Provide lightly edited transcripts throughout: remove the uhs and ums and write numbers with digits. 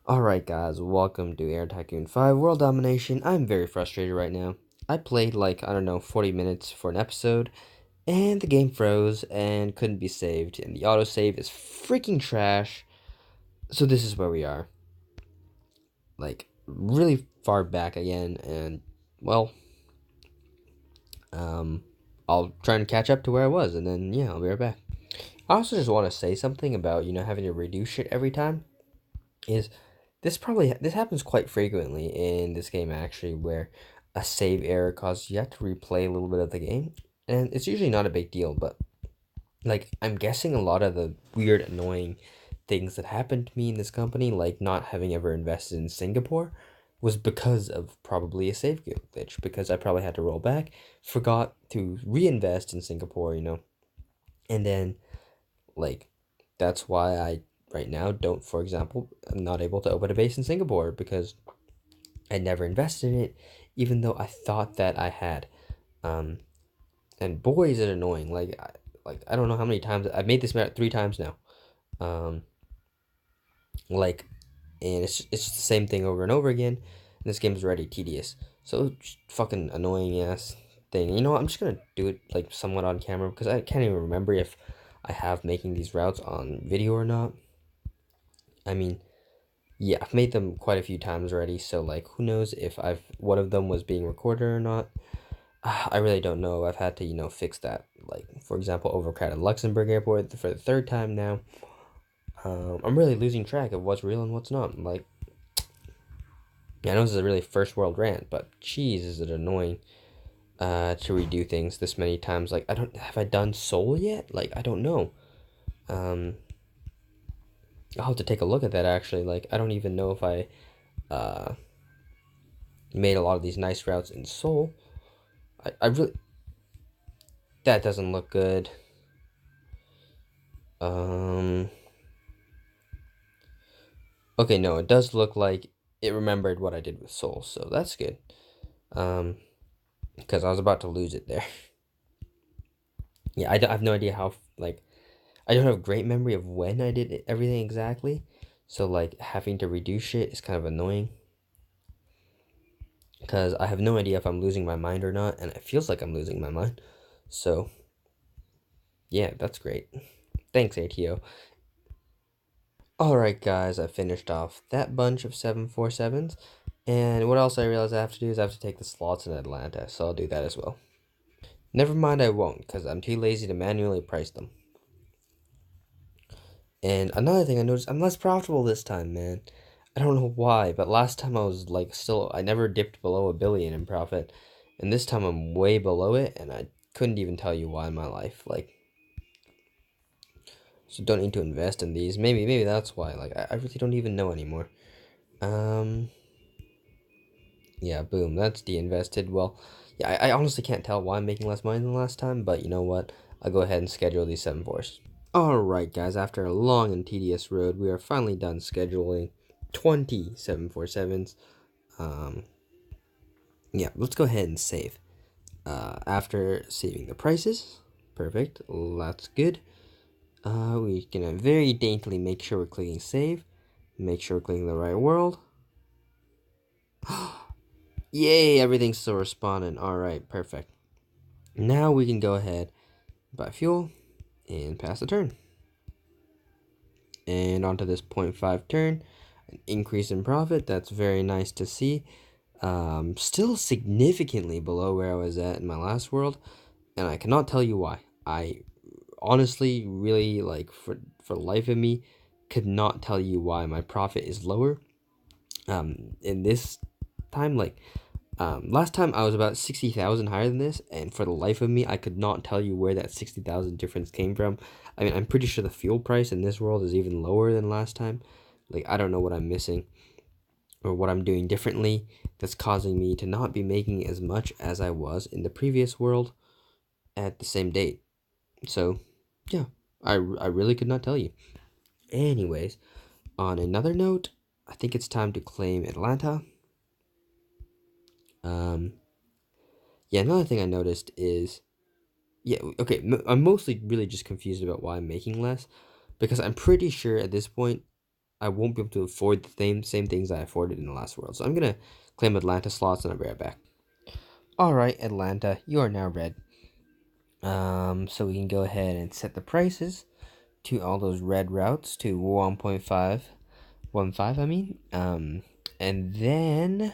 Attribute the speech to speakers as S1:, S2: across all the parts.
S1: Alright guys, welcome to Air Tycoon 5 World Domination. I'm very frustrated right now. I played like, I don't know, 40 minutes for an episode, and the game froze and couldn't be saved, and the autosave is freaking trash. So this is where we are. Like, really far back again, and, well, um, I'll try and catch up to where I was, and then, yeah, I'll be right back. I also just want to say something about, having to redo shit every time. Is this happens quite frequently in this game actually, where a save error causes you have to replay a little bit of the game, and it's usually not a big deal, but like I'm guessing a lot of the weird annoying things that happened to me in this company, like not having ever invested in Singapore, was because of probably a save glitch, because I probably had to roll back, forgot to reinvest in Singapore, and then like that's why I right now don't, for example, I'm not able to open a base in Singapore because I never invested in it, even though I thought that I had. Um, and boy, is it annoying. Like I don't know how many times I've made this map 3 times now. Um, like, and it's just the same thing over and over again. And this game is already tedious, so just fucking annoying ass thing. You know what? I'm just gonna do it like somewhat on camera because I can't even remember if I have making these routes on video or not. I mean, yeah, I've made them quite a few times already, so like who knows if I've one of them was being recorded or not. I really don't know. I've had to, fix that. Like, for example, overcrowded Luxembourg Airport for the third time now. I'm really losing track of what's real and what's not. Like, yeah, I know this is a really first world rant, but jeez, is it annoying to redo things this many times. Like, have I done Seoul yet? Like, I don't know. Um, I'll have to take a look at that actually. Like, I don't even know if I uh, made a lot of these nice routes in Seoul. I really, that doesn't look good. Um, okay, no, it does look like it remembered what I did with Soul, so that's good. Um, because I was about to lose it there. Yeah, I have no idea how, like, I don't have great memory of when I did everything exactly, so, like, having to redo shit is kind of annoying. Because I have no idea if I'm losing my mind or not, and it feels like I'm losing my mind. So, yeah, that's great. Thanks, ATO. Alright, guys, I finished off that bunch of 747s. And what else I realized I have to do is I have to take the slots in Atlanta, so I'll do that as well. Never mind, I won't, because I'm too lazy to manually price them. And another thing I noticed, I'm less profitable this time, man. I don't know why, but last time I was like I never dipped below 1 billion in profit. And this time I'm way below it, and I couldn't even tell you why in my life. Like, so don't need to invest in these. Maybe that's why. Like, I really don't even know anymore. Um, yeah, boom, that's de-invested. Well, yeah, I honestly can't tell why I'm making less money than last time, but you know what? I'll go ahead and schedule these 7-4s. Alright, guys, after a long and tedious road, we are finally done scheduling 20 747s. Um, yeah, let's go ahead and save. After saving the prices, perfect, that's good. We can very daintily make sure we're clicking save, make sure we're clicking the right world. Yay, everything's still responding. Alright, perfect. Now we can go ahead, buy fuel, and pass the turn. And onto this 0.5 turn, an increase in profit. That's very nice to see. Still significantly below where I was at in my last world, and I cannot tell you why. I honestly, really, like, for the life of me, could not tell you why my profit is lower. In this time, like, last time I was about 60,000 higher than this, and for the life of me, I could not tell you where that 60,000 difference came from. I mean, I'm pretty sure the fuel price in this world is even lower than last time. Like, I don't know what I'm missing or what I'm doing differently that's causing me to not be making as much as I was in the previous world at the same date. So, yeah, I really could not tell you. Anyways, on another note, I think it's time to claim Atlanta. Yeah, another thing I noticed is, yeah, okay, I'm mostly really just confused about why I'm making less, because I'm pretty sure at this point I won't be able to afford the same things I afforded in the last world. So I'm gonna claim Atlanta slots and I'll be right back. Alright, Atlanta, you are now red. So we can go ahead and set the prices to all those red routes to 1.515, I mean. And then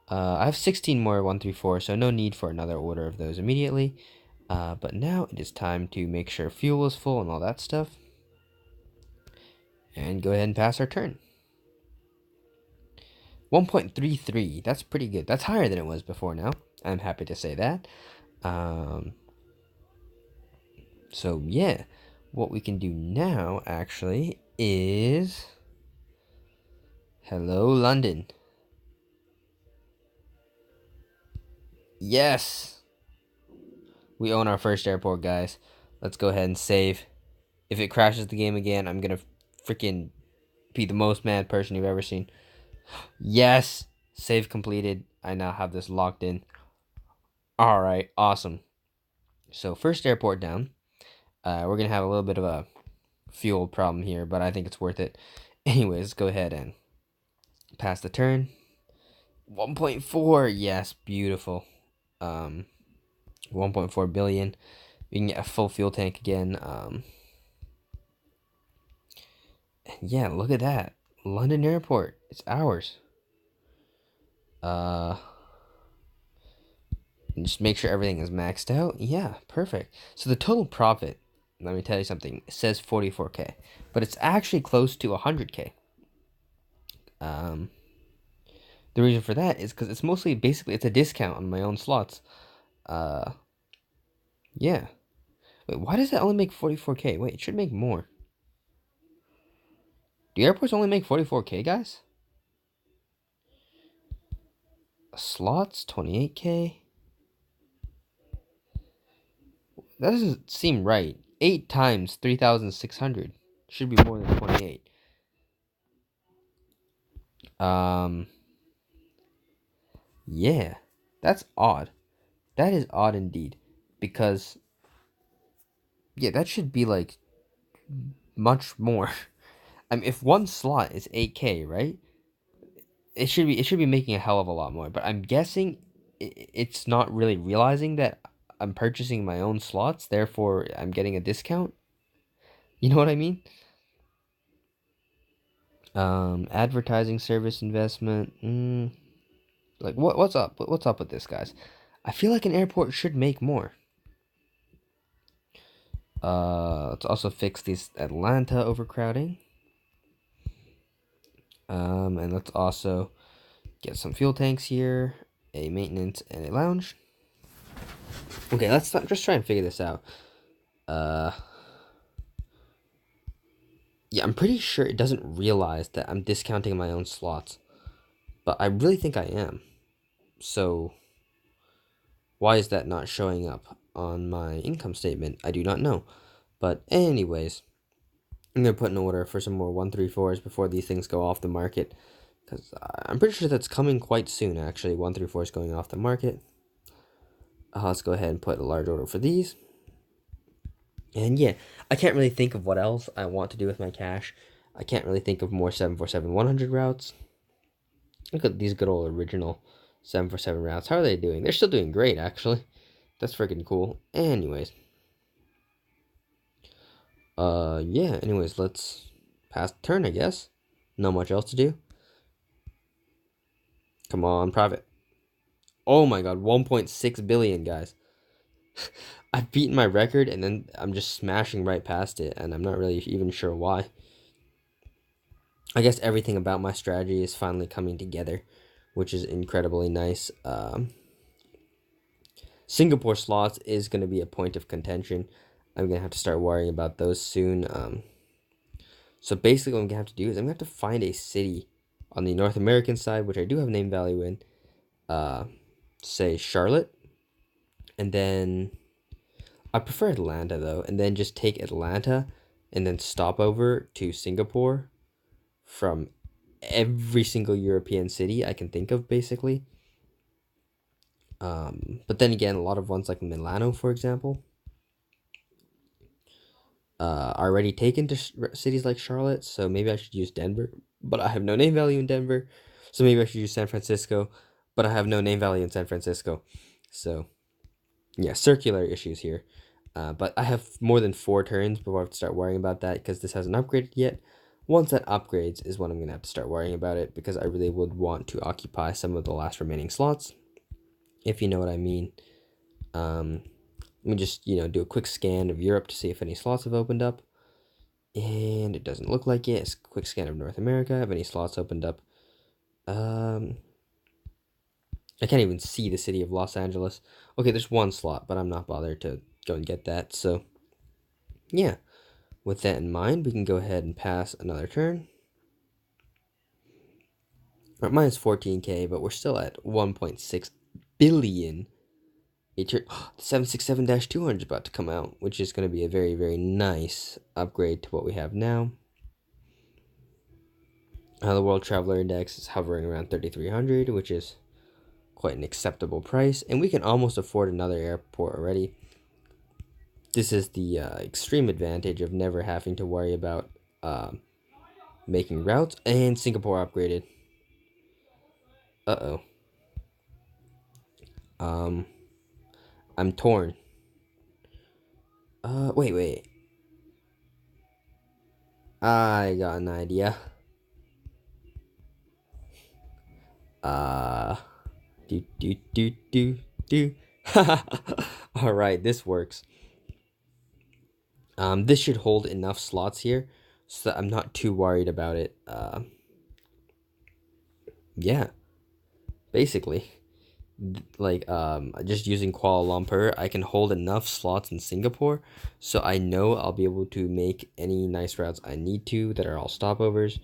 S1: I have 16 more 134, so no need for another order of those immediately. But now it is time to make sure fuel is full and all that stuff. And go ahead and pass our turn. 1.33, that's pretty good. That's higher than it was before now. I'm happy to say that. So yeah, what we can do now actually is... Hello, London. Yes! We own our first airport, guys. Let's go ahead and save. If it crashes the game again, I'm gonna freaking be the most mad person you've ever seen. Yes! Save completed. I now have this locked in. Alright, awesome. So, first airport down. We're gonna have a little bit of a fuel problem here, but I think it's worth it. Anyways, let's go ahead and pass the turn. 1.4, yes, beautiful. 1.4 billion. We can get a full fuel tank again. And yeah, look at that. London Airport. It's ours. Just make sure everything is maxed out. Yeah, perfect. So the total profit, let me tell you something, it says 44K, but it's actually close to 100K. The reason for that is because it's mostly, basically, it's a discount on my own slots. Yeah. Wait, why does that only make 44K? Wait, it should make more. Do airports only make 44K, guys? Slots, 28K? That doesn't seem right. 8 times 3,600 should be more than 28. Yeah, that's odd. That is odd indeed, because yeah, that should be like much more. I mean, if one slot is 8K, right? It should be making a hell of a lot more. But I'm guessing it's not really realizing that I'm purchasing my own slots, therefore I'm getting a discount. You know what I mean? Advertising service investment. Like what's up? What's up with this, guys? I feel like an airport should make more. Let's also fix this Atlanta overcrowding. And let's also get some fuel tanks here, a maintenance, and a lounge. Okay, let's just try and figure this out. Yeah, I'm pretty sure it doesn't realize that I'm discounting my own slots, but I really think I am. So, why is that not showing up on my income statement? I do not know. But anyways, I'm gonna put an order for some more 134s before these things go off the market, because I'm pretty sure that's coming quite soon. Actually, 134s going off the market. Let's go ahead and put a large order for these. And yeah, I can't really think of what else I want to do with my cash. I can't really think of more 747-100 routes. Look at these good old original 747 routes. How are they doing? They're still doing great, actually. That's freaking cool. Anyways. Yeah, anyways, let's pass the turn, I guess. Not much else to do. Come on, private. Oh my god, 1.6 billion, guys. I've beaten my record, and then I'm just smashing right past it, and I'm not really even sure why. I guess everything about my strategy is finally coming together, which is incredibly nice. Singapore slots is going to be a point of contention. I'm going to have to start worrying about those soon. So basically what I'm going to have to do is I'm going to have to find a city on the North American side, which I do have name value in, say Charlotte. And then I prefer Atlanta, though. And then just take Atlanta and then stop over to Singapore from every single European city I can think of, basically. But then again, a lot of ones like Milano, for example. already taken to cities like Charlotte, so maybe I should use Denver, but I have no name value in Denver. So maybe I should use San Francisco, but I have no name value in San Francisco. So yeah, circular issues here. But I have more than 4 turns before I have to start worrying about that because this hasn't upgraded yet. Once that upgrades is when I'm going to have to start worrying about it because I really would want to occupy some of the last remaining slots, if you know what I mean. Let me just, do a quick scan of Europe to see if any slots have opened up. And it doesn't look like it. It's a quick scan of North America. Have any slots opened up? I can't even see the city of Los Angeles. Okay, there's 1 slot, but I'm not bothered to go and get that. So, yeah. With that in mind, we can go ahead and pass another turn. Our mine's 14k, but we're still at 1.6 billion. The 767-200 is about to come out, which is going to be a very, very nice upgrade to what we have now. The World Traveler Index is hovering around 3,300, which is quite an acceptable price, and we can almost afford another airport already. This is the extreme advantage of never having to worry about making routes, and Singapore upgraded. Uh-oh. I'm torn. Wait. I got an idea. Do. All right, this works. This should hold enough slots here so that I'm not too worried about it. Yeah, basically, like just using Kuala Lumpur, I can hold enough slots in Singapore, so I know I'll be able to make any nice routes I need to that are all stopovers.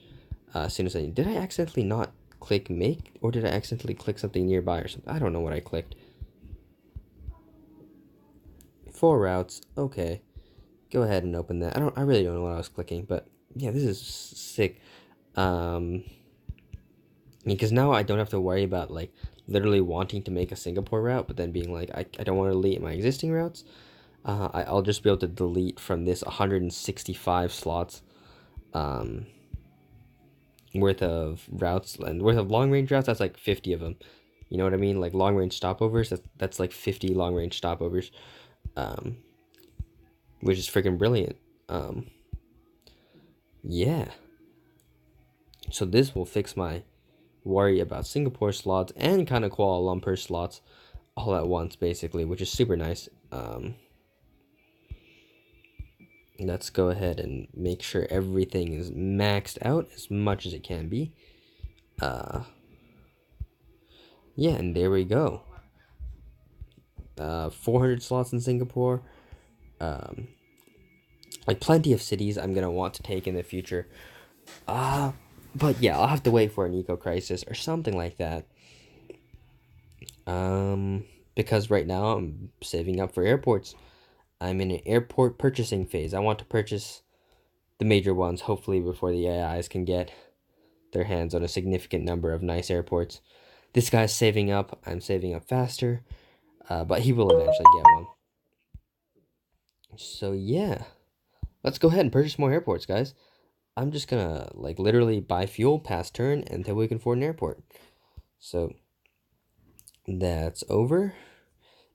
S1: As soon as did I accidentally not click make, or did I accidentally click something nearby or something? I don't know what I clicked. 4 routes, okay. Go ahead and open that. I really don't know what I was clicking, but yeah, this is sick. Because now I don't have to worry about like literally wanting to make a Singapore route, but then being like, I don't want to delete my existing routes. I'll just be able to delete from this 165 slots worth of routes and worth of long range routes. That's like 50 of them. You know what I mean? Like long range stopovers. That's like 50 long range stopovers, which is freaking brilliant. Yeah. So this will fix my worry about Singapore slots and kind of Kuala Lumpur slots all at once, basically, which is super nice. Let's go ahead and make sure everything is maxed out as much as it can be. Yeah, and there we go. 400 slots in Singapore. Like plenty of cities I'm gonna want to take in the future. But yeah, I'll have to wait for an eco crisis or something like that. Because right now I'm saving up for airports. I'm in an airport purchasing phase. I want to purchase the major ones, hopefully before the AIs can get their hands on a significant number of nice airports. This guy's saving up. I'm saving up faster, but he will eventually get one. So yeah, let's go ahead and purchase more airports, guys. I'm just gonna like literally buy fuel past turn until we can afford an airport. So that's over,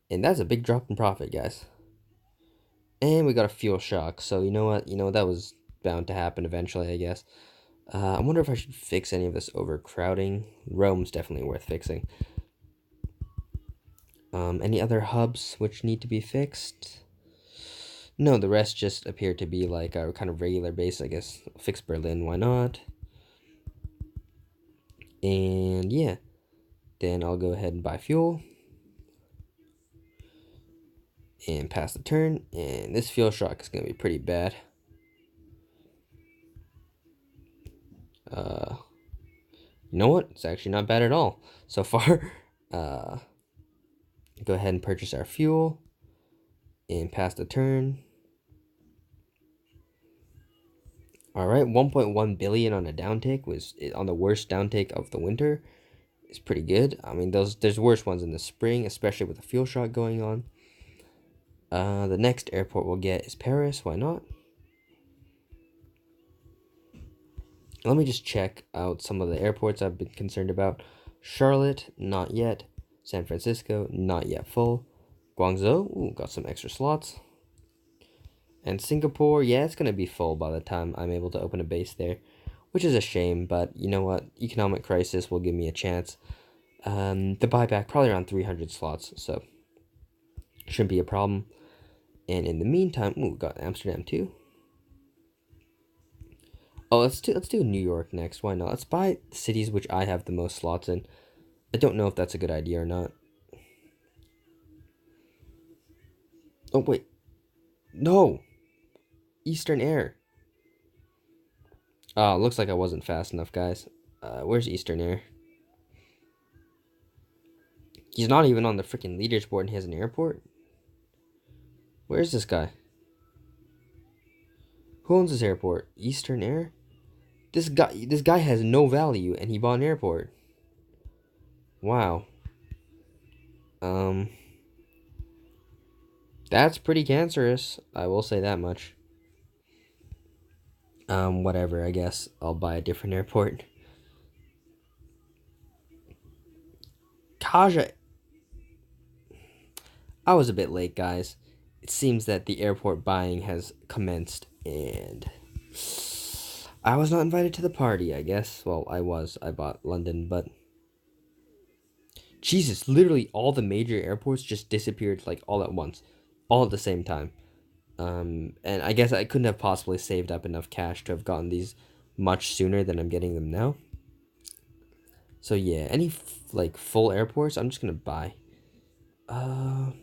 S1: and that's a big drop in profit, guys. And we got a fuel shock. So you know what? That was bound to happen eventually, I guess. I wonder if I should fix any of this overcrowding. Rome's definitely worth fixing. Any other hubs which need to be fixed? No, the rest just appear to be like a kind of regular base, I guess. Fix Berlin, why not? And yeah, then I'll go ahead and buy fuel. And pass the turn. And this fuel shock is going to be pretty bad. You know what? It's actually not bad at all so far. Go ahead and purchase our fuel. And pass the turn. All right, 1.1 billion on a downtake was on the worst downtake of the winter. It's pretty good. I mean, there's worse ones in the spring, especially with the fuel shock going on. The next airport we'll get is Paris. Why not? Let me just check out some of the airports I've been concerned about. Charlotte, not yet. San Francisco, not yet full. Guangzhou, ooh, got some extra slots. And Singapore, yeah, it's going to be full by the time I'm able to open a base there, which is a shame, but you know what? Economic crisis will give me a chance. The buyback, probably around 300 slots, so shouldn't be a problem. And in the meantime, ooh, got Amsterdam too. Oh, let's do New York next. Why not? Let's buy cities which I have the most slots in. I don't know if that's a good idea or not. Oh wait, no, Eastern Air. Oh, looks like I wasn't fast enough, guys. Where's Eastern Air? He's not even on the freaking leaderboard and he has an airport? Where's this guy? Who owns this airport? Eastern Air? This guy has no value and he bought an airport. Wow. Um that's pretty cancerous. I will say that much. Whatever, I guess I'll buy a different airport. Kaja, I was a bit late, guys. It seems that the airport buying has commenced and I was not invited to the party, I guess. Well, I was. I bought London, but Jesus, literally all the major airports just disappeared like all at once, all at the same time. And I guess I couldn't have possibly saved up enough cash to have gotten these much sooner than I'm getting them now. So yeah, any like full airports, I'm just gonna buy. And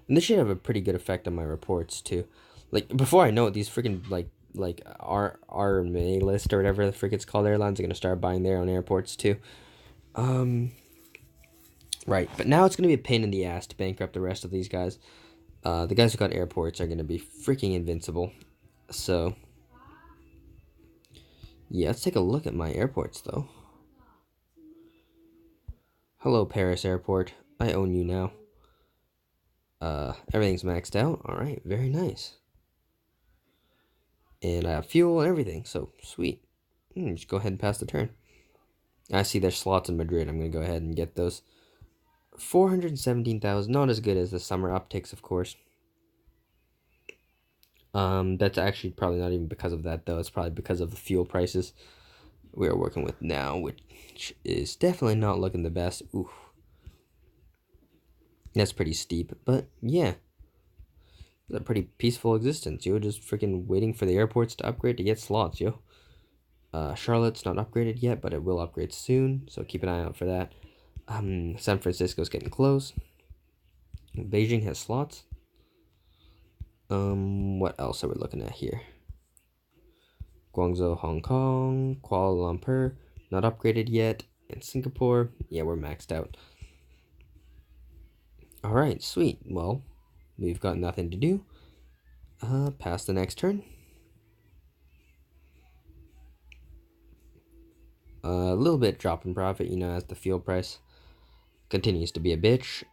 S1: this should have a pretty good effect on my reports too. Like before I know it, these freaking like our May list or whatever the frick it's called airlines are gonna start buying their own airports too. Right, but now it's gonna be a pain in the ass to bankrupt the rest of these guys. The guys who got airports are gonna be freaking invincible. So yeah, let's take a look at my airports though. Hello, Paris Airport. I own you now. Everything's maxed out. All right, very nice. And I have fuel and everything, so sweet. Just go ahead and pass the turn. I see there's slots in Madrid. I'm gonna go ahead and get those. 417,000. Not as good as the summer upticks, of course. That's actually probably not even because of that though. It's probably because of the fuel prices we are working with now, which is definitely not looking the best. Ooh, that's pretty steep, but yeah, it's a pretty peaceful existence. You're just freaking waiting for the airports to upgrade to get slots, yo. Charlotte's not upgraded yet, but it will upgrade soon, so keep an eye out for that. San Francisco's getting close. Beijing has slots. What else are we looking at here? Guangzhou, Hong Kong, Kuala Lumpur, not upgraded yet, and Singapore, yeah, we're maxed out. All right, sweet. Well, we've got nothing to do. Pass the next turn. A little bit drop in profit, you know, as the fuel price continues to be a bitch.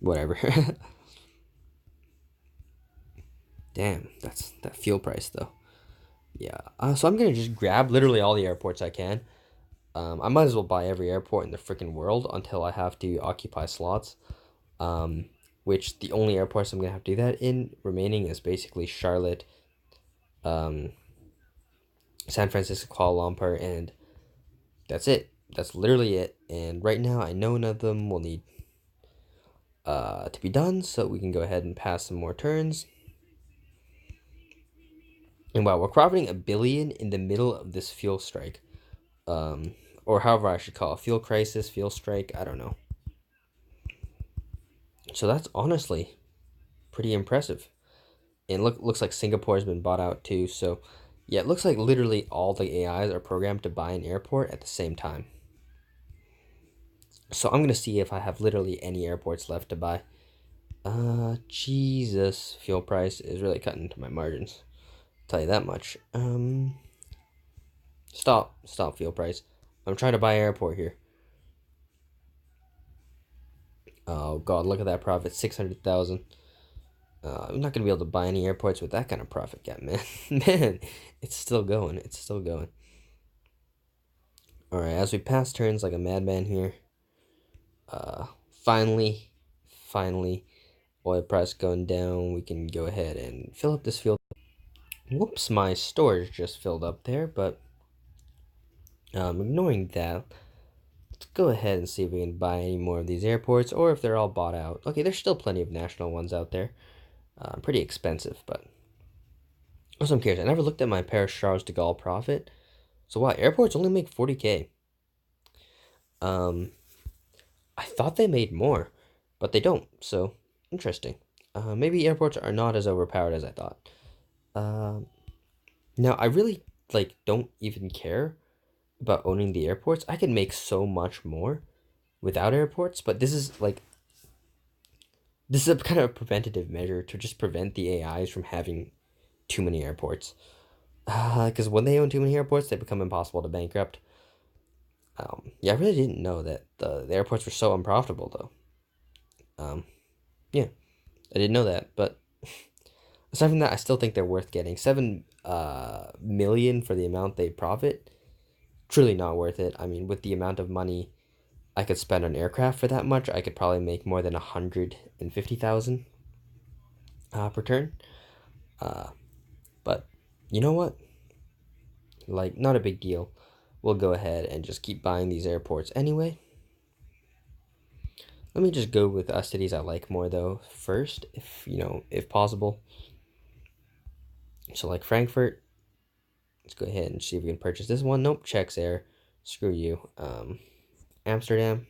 S1: Whatever. Damn, that's that fuel price though. Yeah. So I'm gonna just grab literally all the airports I can. I might as well buy every airport in the freaking world until I have to occupy slots. Which the only airports I'm gonna have to do that in remaining is basically Charlotte, San Francisco, Kuala Lumpur, and that's it. That's literally it. And right now, I know none of them will need to be done, so we can go ahead and pass some more turns. And wow, we're profiting $1 billion in the middle of this fuel strike, or however I should call it, fuel crisis, fuel strike. I don't know. So that's honestly pretty impressive. And looks like Singapore has been bought out too. So yeah, it looks like literally all the AIs are programmed to buy an airport at the same time. So I'm gonna see if I have literally any airports left to buy. Jesus, fuel price is really cutting into my margins. I'll tell you that much. Stop fuel price. I'm trying to buy an airport here. Oh God, look at that profit, 600,000. I'm not gonna be able to buy any airports with that kind of profit gap, man. Man, it's still going. It's still going. All right, as we pass turns like a madman here. Uh, finally, finally, oil price going down. We can go ahead and fill up this field. Whoops, my storage just filled up there, but ignoring that, let's go ahead and see if we can buy any more of these airports or if they're all bought out. Okay, there's still plenty of national ones out there. Pretty expensive, but also I'm curious. I never looked at my Paris Charles de Gaulle profit. So wow, airports only make 40K. Um, I thought they made more, but they don't. So interesting. Maybe airports are not as overpowered as I thought. Um, Now I really like don't even care about owning the airports. I can make so much more without airports, but this is a kind of preventative measure to just prevent the AIs from having too many airports. Because when they own too many airports, they become impossible to bankrupt. Yeah, I really didn't know that the airports were so unprofitable though. Yeah, I didn't know that, but aside from that, I still think they're worth getting 7 million for the amount they profit. Truly not worth it. I mean, with the amount of money I could spend on aircraft for that much, I could probably make more than 150,000 per turn. Uh, but you know what? Like, not a big deal. We'll go ahead and just keep buying these airports anyway. Let me just go with cities I like more though first, if possible. So like Frankfurt, let's go ahead and see if we can purchase this one. Nope, checks air. Screw you. Amsterdam,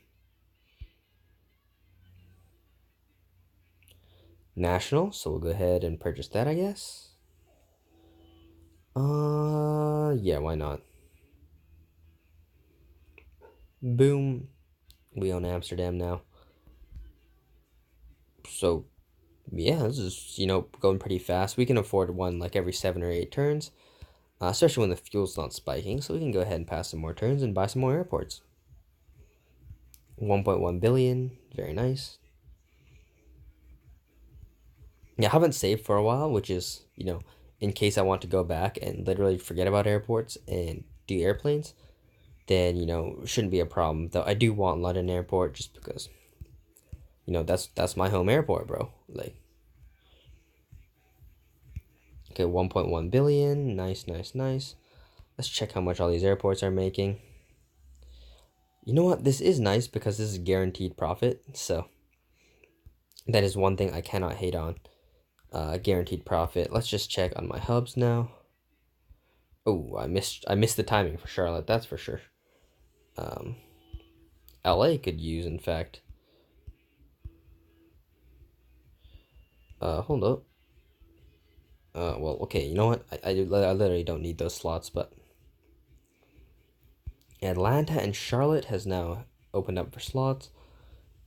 S1: national. So we'll go ahead and purchase that, I guess. Yeah, why not? Boom. We own Amsterdam now. So yeah, this is going pretty fast. We can afford one like every 7 or 8 turns, especially when the fuel's not spiking. So we can go ahead and pass some more turns and buy some more airports. 1.1 billion, very nice. Yeah, I haven't saved for a while, which is in case I want to go back and literally forget about airports and do airplanes, then shouldn't be a problem. Though I do want London Airport just because that's my home airport, bro. Like, okay, 1.1 billion, nice, nice, nice. Let's check how much all these airports are making. You know what? This is nice because this is guaranteed profit. So that is one thing I cannot hate on. Guaranteed profit. Let's just check on my hubs now. Oh, I missed the timing for Charlotte. That's for sure. Um, LA could use, in fact. Hold up. Well, okay. You know what? I literally don't need those slots, but Atlanta and Charlotte has now opened up for slots.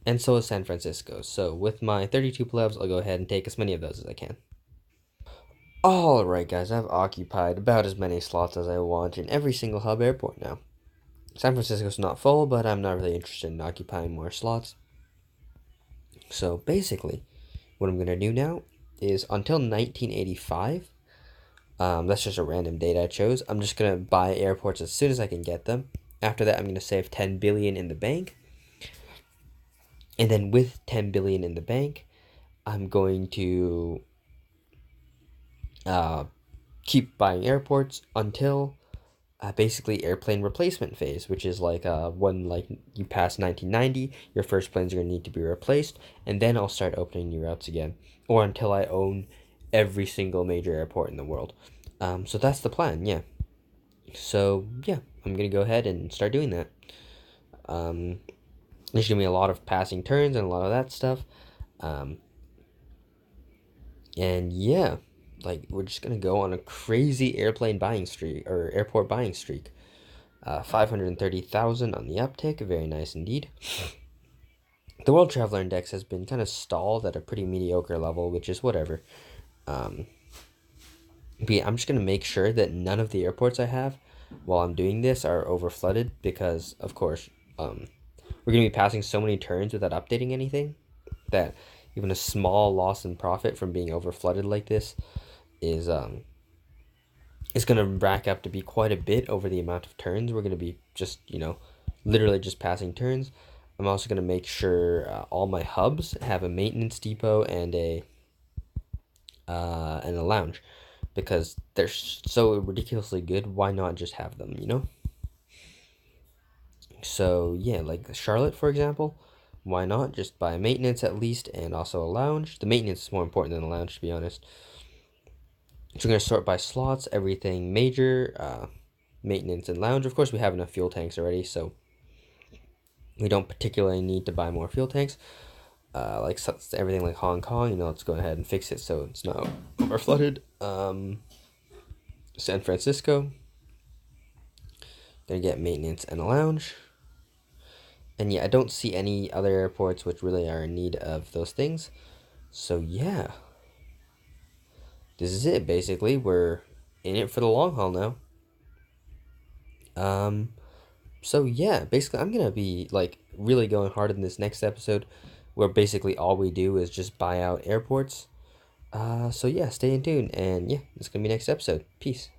S1: And so is San Francisco. So with my 32 plebs, I'll go ahead and take as many of those as I can. Alright guys, I've occupied about as many slots as I want in every single hub airport now. San Francisco's not full, but I'm not really interested in occupying more slots. So basically, what I'm going to do now is until 1985, that's just a random date I chose, I'm just going to buy airports as soon as I can get them. After that, I'm going to save 10 billion in the bank. And then with 10 billion in the bank, I'm going to keep buying airports until basically airplane replacement phase, which is like when like you pass 1990, your first planes are going to need to be replaced, and then I'll start opening new routes again, or until I own every single major airport in the world. So that's the plan, yeah. So yeah, I'm going to go ahead and start doing that. There's going to be a lot of passing turns and a lot of that stuff. And yeah, like we're just gonna go on a crazy airplane buying streak or airport buying streak. 530,000 on the uptick, very nice indeed. The World Traveler Index has been kind of stalled at a pretty mediocre level, which is whatever. But yeah, I'm just gonna make sure that none of the airports I have while I'm doing this are over flooded because, of course, we're gonna be passing so many turns without updating anything that even a small loss in profit from being over flooded like this is it's going to rack up to be quite a bit over the amount of turns we're going to be just, literally just passing turns. I'm also going to make sure all my hubs have a maintenance depot and a lounge, because they're so ridiculously good. Why not just have them? So yeah, like Charlotte, for example, why not just buy maintenance at least and also a lounge? The maintenance is more important than the lounge, to be honest. So we're going to sort by slots, everything major, maintenance, and lounge. Of course, we have enough fuel tanks already, so we don't particularly need to buy more fuel tanks. Like everything like Hong Kong, let's go ahead and fix it so it's not over flooded. San Francisco, gonna get maintenance and a lounge. And yeah, I don't see any other airports which really are in need of those things. So yeah, this is it basically. We're in it for the long haul now. So yeah, basically I'm gonna be like really going hard in this next episode, where basically all we do is just buy out airports. So yeah, stay in tune, and yeah, it's gonna be next episode. Peace.